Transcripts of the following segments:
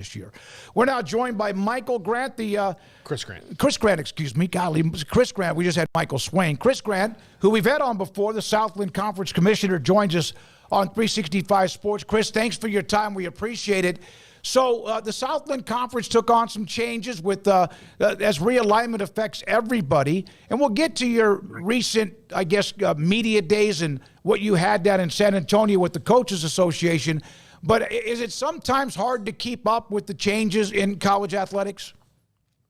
this year. We're now joined by Michael Grant, Chris Grant. Chris Grant, excuse me. Golly, Chris Grant. We just had Michael Swain. Chris Grant, who we've had on before, the Southland Conference Commissioner, joins us on 365 Sports. Chris, thanks for your time. We appreciate it. So the Southland Conference took on some changes with as realignment affects everybody. And we'll get to your recent, I guess, media days and what you had down in San Antonio with the Coaches Association. But is it sometimes hard to keep up with the changes in college athletics?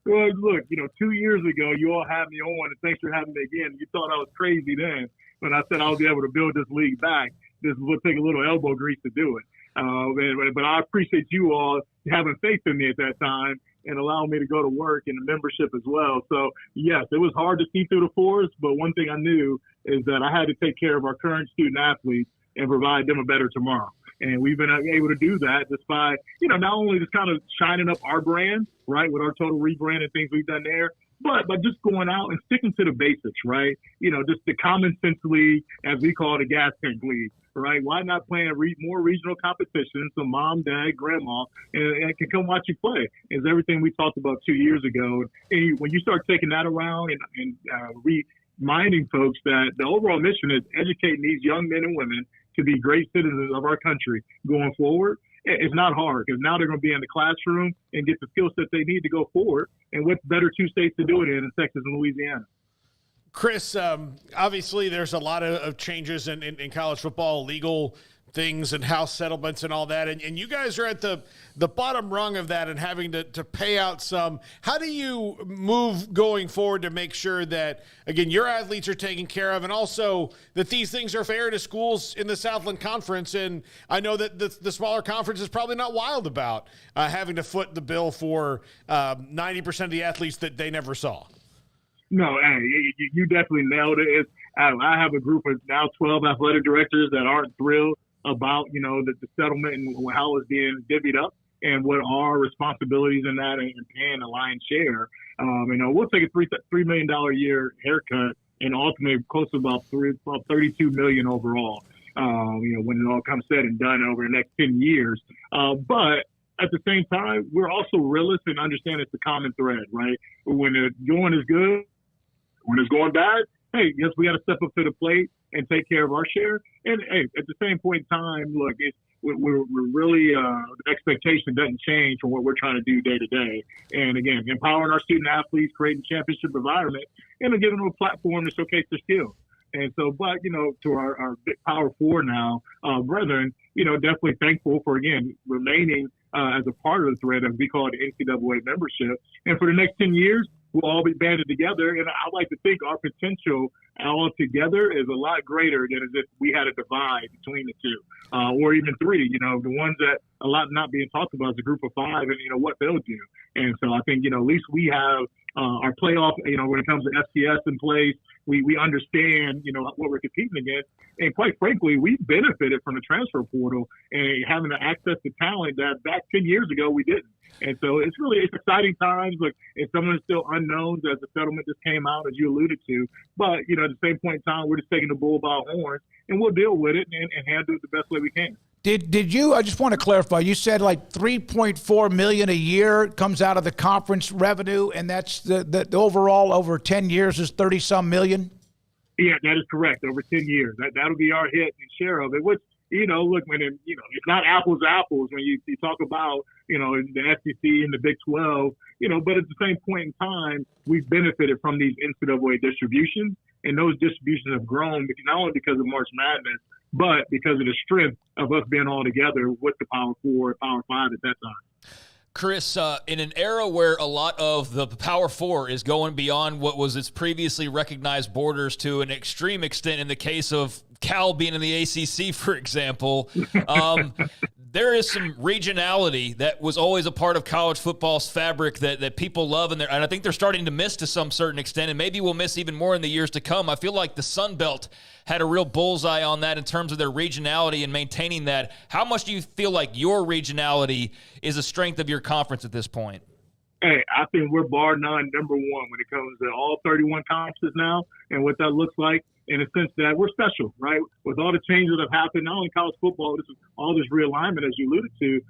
Well, look, 2 years ago, you all had me on, and thanks for having me again. You thought I was crazy then when I said I would be able to build this league back. This would take a little elbow grease to do it. But I appreciate you all having faith in me at that time and allowing me to go to work and the membership as well. So, yes, it was hard to see through the forest, but one thing I knew is that I had to take care of our current student athletes and provide them a better tomorrow. And we've been able to do that despite, not only just kind of shining up our brand, right, with our total rebrand and things we've done there, but just going out and sticking to the basics, right? Just the common sense league, as we call it, a gas tank league, right? Why not playing more regional competitions so mom, dad, grandma, and can come watch you play? Is everything we talked about 2 years ago. And when you start taking that around and reminding folks that the overall mission is educating these young men and women to be great citizens of our country going forward, it's not hard because now they're going to be in the classroom and get the skill set they need to go forward. And what better two states to do it in Texas and Louisiana? Chris, obviously there's a lot of changes in college football, legal things and house settlements and all that. And you guys are at the bottom rung of that and having to pay out some. How do you move going forward to make sure that, again, your athletes are taken care of and also that these things are fair to schools in the Southland Conference? And I know that the smaller conference is probably not wild about having to foot the bill for 90% of the athletes that they never saw. No, hey, you definitely nailed it. I have a group of now 12 athletic directors that aren't thrilled about, the settlement and how it's being divvied up and what our responsibilities in that and paying a lion's share. We'll take a $3 million a year haircut and ultimately close to about $32 million overall, when it all comes said and done over the next 10 years. But at the same time, we're also realists and understand it's a common thread, right? When the going is good, when it's going bad, hey, yes, we got to step up to the plate and take care of our share. And hey, at the same point in time, look, we're really the expectation doesn't change from what we're trying to do day to day. And again, empowering our student athletes, creating a championship environment, and giving them a platform to showcase their skills. And so, but to our big Power Four now, brethren, definitely thankful for again remaining as a part of the thread, as we call it, NCAA membership. And for the next 10 years, we'll all be banded together. And I like to think our potential all together is a lot greater than as if we had a divide between the two, or even three. The ones that a lot not being talked about is a group of five, and what they'll do. And so I think at least we have our playoff. When it comes to FCS in place, we understand what we're competing against. And quite frankly, we benefited from the transfer portal and having the access to talent that back 10 years ago we didn't. And so it's exciting times. Look, it's some of the still unknowns as the settlement just came out, as you alluded to. But, at the same point in time, we're just taking the bull by the horns, and we'll deal with it and handle it the best way we can. Did you, I just want to clarify, you said like $3.4 million a year comes out of the conference revenue, and that's the overall over 10 years is 30-some million? Yeah, that is correct. Over 10 years. That'll be our hit and share of it, which, look, when it's not apples to apples when you talk about, the SEC and the Big 12, but at the same point in time, we've benefited from these NCAA distributions, and those distributions have grown not only because of March Madness, but because of the strength of us being all together with the Power Four, Power Five at that time. Chris, in an era where a lot of the Power Four is going beyond what was its previously recognized borders to an extreme extent in the case of Cal being in the ACC, for example, there is some regionality that was always a part of college football's fabric that people love, and I think they're starting to miss to some certain extent, and maybe we'll miss even more in the years to come. I feel like the Sun Belt had a real bullseye on that in terms of their regionality and maintaining that. How much do you feel like your regionality is a strength of your conference at this point? Hey, I think we're bar none number one when it comes to all 31 conferences now and what that looks like. in a sense that we're special, right? With all the changes that have happened, not only in college football, all this realignment, as you alluded to,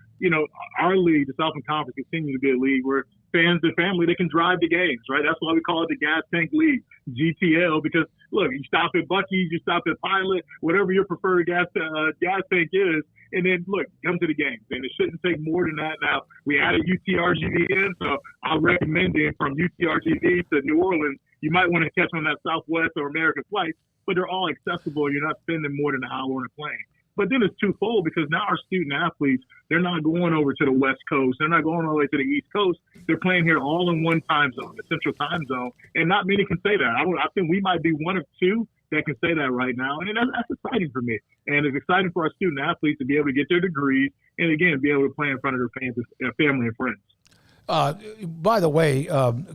our league, the Southland Conference, continues to be a league where fans and family, they can drive the games, right? That's why we call it the Gas Tank League, GTL, because, look, you stop at Buc-ee's, you stop at Pilot, whatever your preferred gas tank is, and then, look, come to the games. And it shouldn't take more than that. Now, we added UTRGV in, so I'll recommend it from UTRGV to New Orleans. You might want to catch on that Southwest or American flight, but they're all accessible. You're not spending more than an hour on a plane. But then it's twofold, because now our student athletes, they're not going over to the West Coast. They're not going all the way to the East Coast. They're playing here all in one time zone, the Central Time Zone. And not many can say that. I think we might be one of two that can say that right now. And that's exciting for me. And it's exciting for our student athletes to be able to get their degrees and, again, be able to play in front of their fans, family and friends. By the way,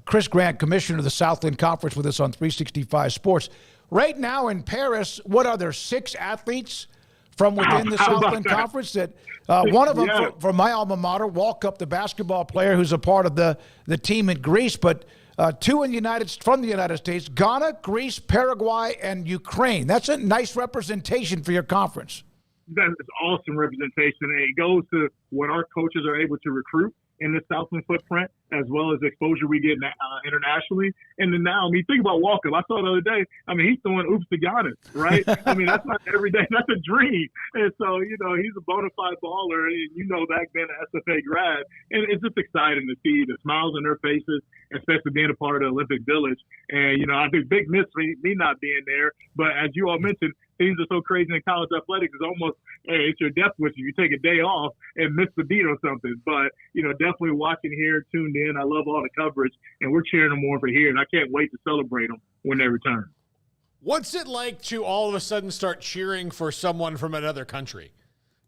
Chris Grant, Commissioner of the Southland Conference, with us on 365 Sports. Right now in Paris, what are there, 6 athletes from within the Southland Conference that one of them from my alma mater, Walkup, the basketball player who's a part of the team in Greece, but 2 from the United States, Ghana, Greece, Paraguay, and Ukraine. That's a nice representation for your conference. That's awesome representation. And it goes to what our coaches are able to recruit in the Southland footprint, as well as exposure we get internationally. And then now, think about Walker. I saw the other day, he's throwing oops to Giannis, right? That's not every day. That's a dream. And so, he's a bona fide baller, and back then, an SFA grad. And it's just exciting to see the smiles on their faces, especially being a part of the Olympic Village. And, I think big miss me not being there. But as you all mentioned, things are so crazy in college athletics. It's almost, it's your death wish if you take a day off and miss the beat or something. But, definitely watching here, tuned in. I love all the coverage, and we're cheering them on for here, and I can't wait to celebrate them when they return. What's it like to all of a sudden start cheering for someone from another country?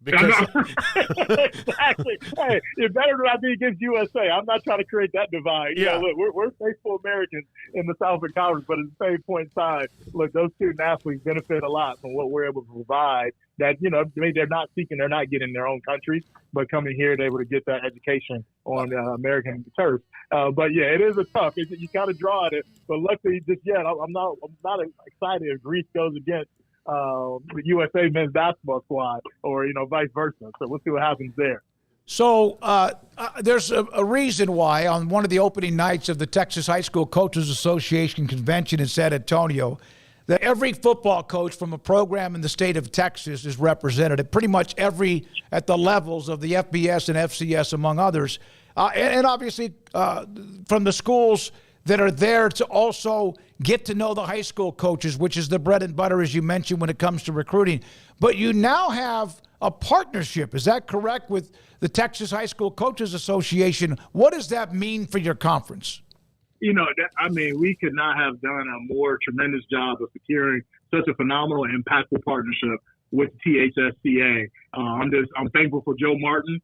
Because exactly. Hey, it better not be against USA. I'm not trying to create that divide. Yeah. Look, we're faithful Americans in the Southland Conference, but at the same point in time, look, those student athletes benefit a lot from what we're able to provide. That they're not seeking, they're not getting in their own countries, but coming here, they're able to get that education on American turf. But yeah, it is a tough. You got to draw at it. But luckily, just yet, I'm not excited if Greece goes against the USA men's basketball squad, or vice versa. So we'll see what happens there. So there's a reason why on one of the opening nights of the Texas High School Coaches Association convention in San Antonio, that every football coach from a program in the state of Texas is represented at pretty much at the levels of the FBS and FCS, among others, and obviously from the schools that are there to also get to know the high school coaches, which is the bread and butter, as you mentioned, when it comes to recruiting. But you now have a partnership, is that correct, with the Texas High School Coaches Association? What does that mean for your conference? We could not have done a more tremendous job of securing such a phenomenal and impactful partnership with THSCA. I'm thankful for Joe Martin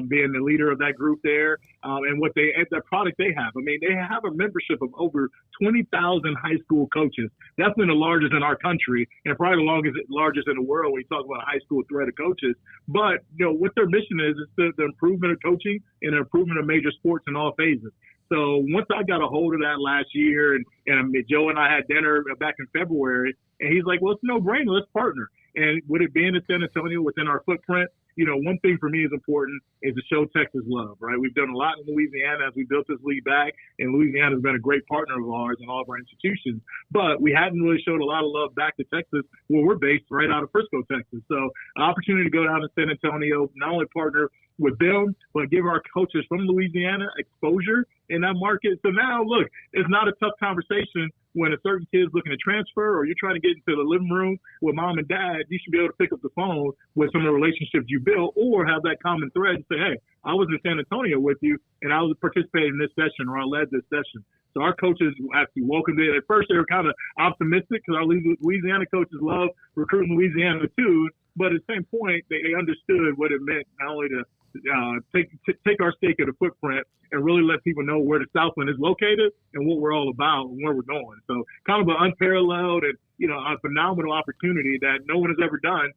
being the leader of that group there, and the product they have. They have a membership of over 20,000 high school coaches. Definitely the largest in our country, and probably the largest in the world when you talk about a high school thread of coaches. But what their mission is the improvement of coaching and the improvement of major sports in all phases. So once I got a hold of that last year, and Joe and I had dinner back in February, and he's like, well, it's no brainer, let's partner. And with it being in San Antonio within our footprint, one thing for me is important is to show Texas love, right? We've done a lot in Louisiana as we built this league back, and Louisiana has been a great partner of ours in all of our institutions. But we hadn't really showed a lot of love back to Texas, where we're based right out of Frisco, Texas. So an opportunity to go down to San Antonio, not only partner with them, but give our coaches from Louisiana exposure in that market. So now, look, it's not a tough conversation when a certain kid's looking to transfer, or you're trying to get into the living room with mom and dad. You should be able to pick up the phone with some of the relationships you built, or have that common thread and say, hey, I was in San Antonio with you, and I was participating in this session, or I led this session. So our coaches actually welcomed it. At first, they were kind of optimistic, because our Louisiana coaches love recruiting Louisiana too. But at the same point, they understood what it meant, not only to take our stake of the footprint and really let people know where the Southland is located and what we're all about and where we're going. So kind of an unparalleled a phenomenal opportunity that no one has ever done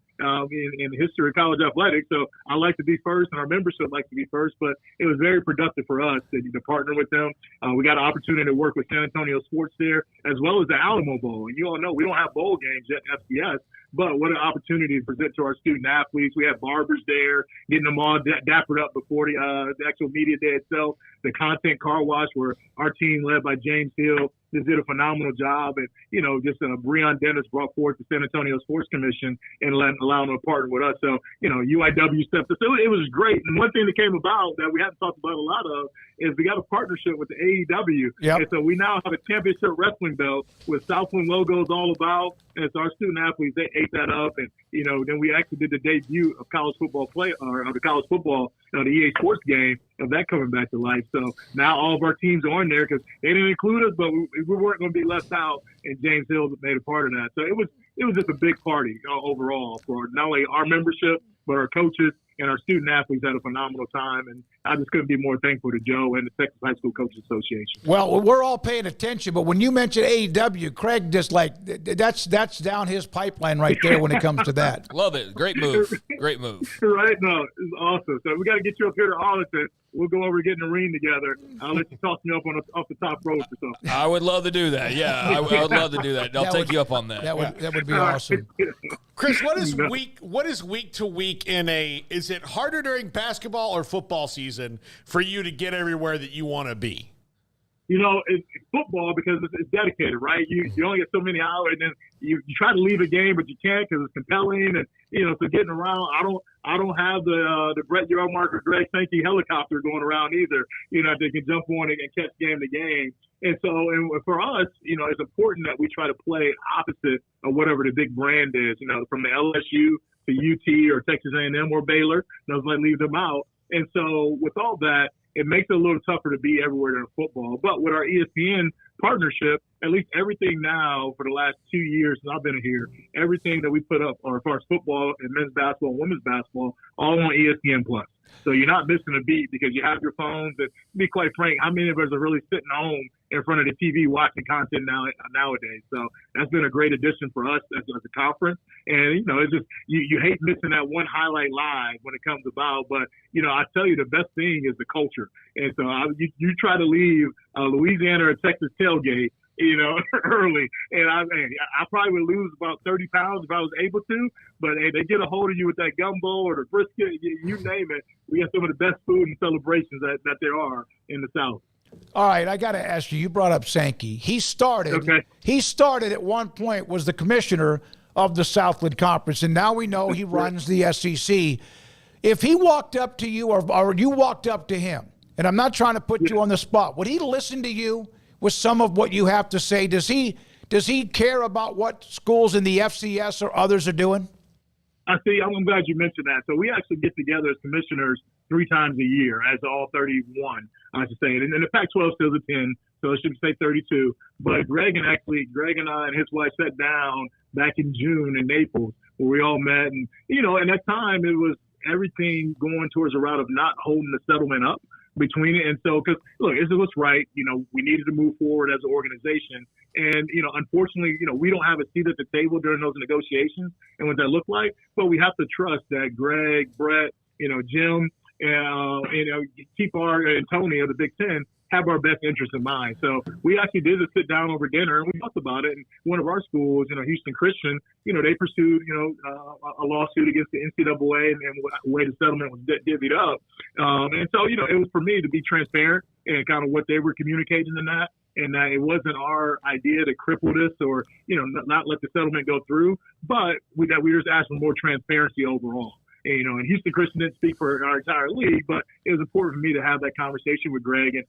in the history of college athletics. So I like to be first, and our membership likes to be first. But it was very productive for us to partner with them. We got an opportunity to work with San Antonio sports there, as well as the Alamo Bowl. And you all know we don't have bowl games yet at FCS, but what an opportunity to present to our student athletes. We had barbers there, getting them all dappered up before the actual media day itself. The content car wash, where our team led by James Hill just did a phenomenal job. And, Breon Dennis brought forth the San Antonio Sports Commission and allowing them to partner with us. So, UIW stepped up. So it was great. And one thing that came about that we haven't talked about a lot of is we got a partnership with the AEW. Yep. And so we now have a championship wrestling belt with Southland logos all about. And so our student athletes, they ate that up. And, then we actually did the debut of college football the college football, the EA Sports game of that coming back to life. So now all of our teams are on there because they didn't include us, but we weren't going to be left out. And James Hill made a part of that. So it was just a big party overall for not only our membership, but our coaches and our student athletes had a phenomenal time. And I just couldn't be more thankful to Joe and the Texas High School Coaches Association. Well, we're all paying attention, but when you mention AEW, Craig just that's down his pipeline right there when it comes to that. Love it. Great move. Great move. Right? No, it's awesome. So we got to get you up here to Arlington. We'll go over and get in the ring together. I'll let you toss me up off the top rope or something. I would love to do that. Yeah, I would love to do that. I'll take you up on that. That would be awesome. Chris, what is week to week is it harder during basketball or football season for you to get everywhere that you want to be? It's football because it's dedicated, right? You only get so many hours, and then you try to leave a game, but you can't because it's compelling. And so getting around, I don't have the Brett Yarmark or Greg Sankey helicopter going around either. They can jump on it and catch game to game. And so, for us, it's important that we try to play opposite of whatever the big brand is. From the LSU to UT or Texas A&M or Baylor, those might leave them out. And so, with all that, it makes it a little tougher to be everywhere in football. But with our ESPN partnership, at least everything now for the last 2 years since I've been here, everything that we put up, or as far as football and men's basketball and women's basketball, all on ESPN Plus. So you're not missing a beat because you have your phones. And to be quite frank, how many of us are really sitting home in front of the TV watching content nowadays? So that's been a great addition for us as a conference. And, it's just you hate missing that one highlight live when it comes about. But, I tell you, the best thing is the culture. And so you try to leave Louisiana or Texas tailgate, early. And I probably would lose about 30 pounds if I was able to, but they get a hold of you with that gumbo or the brisket, you name it. We have some of the best food and celebrations that there are in the South. All right, I got to ask you. You brought up Sankey. He started at one point, was the commissioner of the Southland Conference, and now we know he runs the SEC. If he walked up to you or you walked up to him, and I'm not trying to put you on the spot, would he listen to you with some of what you have to say? Does he care about what schools in the FCS or others are doing? I see. I'm glad you mentioned that. So we actually get together as commissioners 3 times a year, as all 31, I should say. And the Pac-12 still attend, so it should say 32. But Greg and I and his wife sat down back in June in Naples, where we all met. And, at that time, it was everything going towards a route of not holding the settlement up between it. And so, because, look, this is what's right. We needed to move forward as an organization. And, unfortunately, we don't have a seat at the table during those negotiations and what that looked like. But we have to trust that Greg, Brett, Jim, keep and Tony of the Big Ten have our best interests in mind. So we actually did sit down over dinner and we talked about it. And one of our schools, Houston Christian, they pursued, a lawsuit against the NCAA and the way the settlement was divvied up. And so, it was for me to be transparent and kind of what they were communicating in that. And that it wasn't our idea to cripple this or, not let the settlement go through, but we were just asking for more transparency overall. And Houston Christian didn't speak for our entire league, but it was important for me to have that conversation with Greg. And,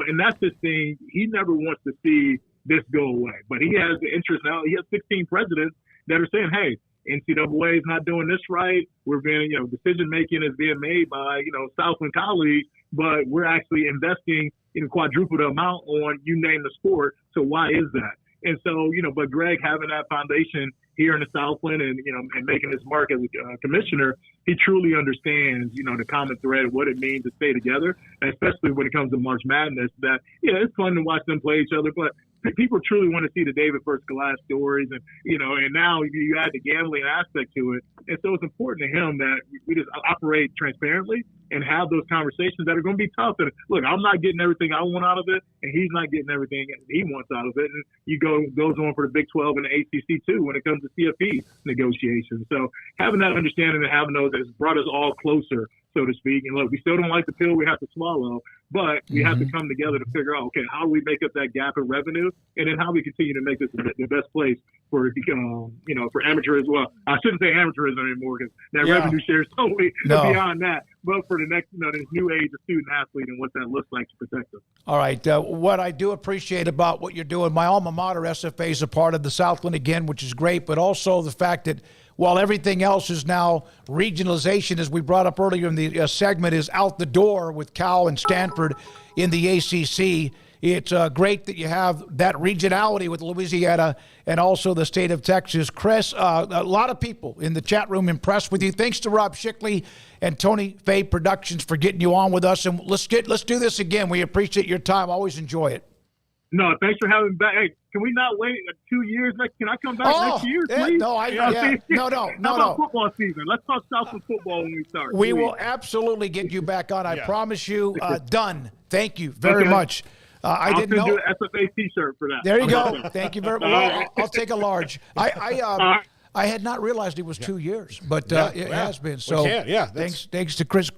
and that's his thing. He never wants to see this go away, but he has the interest now. He has 16 presidents that are saying, hey, NCAA is not doing this right. We're being, decision-making is being made by, Southland colleagues, but we're actually investing in quadruple the amount on you name the sport. So why is that? And so, but Greg having that foundation here in the Southland and, and making his mark as a commissioner, he truly understands, the common thread of what it means to stay together, and especially when it comes to March Madness, that, it's fun to watch them play each other, but people truly want to see the David First Goliath stories, and and now you add the gambling aspect to it, and so it's important to him that we just operate transparently and have those conversations that are going to be tough. And look, I'm not getting everything I want out of it, and he's not getting everything he wants out of it. And goes on for the Big 12 and the ACC too when it comes to CFP negotiations. So having that understanding and having those has brought us all closer, so to speak. And look, we still don't like the pill we have to swallow, but we have to come together to figure out, okay, how do we make up that gap in revenue, and then how we continue to make this the best place for for amateurism. Well, I shouldn't say amateurism anymore because that revenue share is totally beyond that. But for the next, this new age of student athlete and what that looks like to protect them. All right. What I do appreciate about what you're doing, my alma mater, SFA, is a part of the Southland again, which is great, but also the fact that while everything else is now regionalization, as we brought up earlier in the segment, is out the door with Cal and Stanford in the ACC. It's great that you have that regionality with Louisiana and also the state of Texas. Chris, a lot of people in the chat room impressed with you. Thanks to Rob Shickley and Tony Fay Productions for getting you on with us. And let's do this again. We appreciate your time. Always enjoy it. No, thanks for having me back. Hey, can we not wait 2 years? Can I come back next year, please? No. How about football season? Let's talk Southland football when we start. We will absolutely get you back on. I promise you. Done. Thank you very much. I didn't know. I'll send you an SFA T-shirt for that. There you go. Thank you very much. Well, I'll take a large. I had not realized it was 2 years, but it has been. So thanks to Chris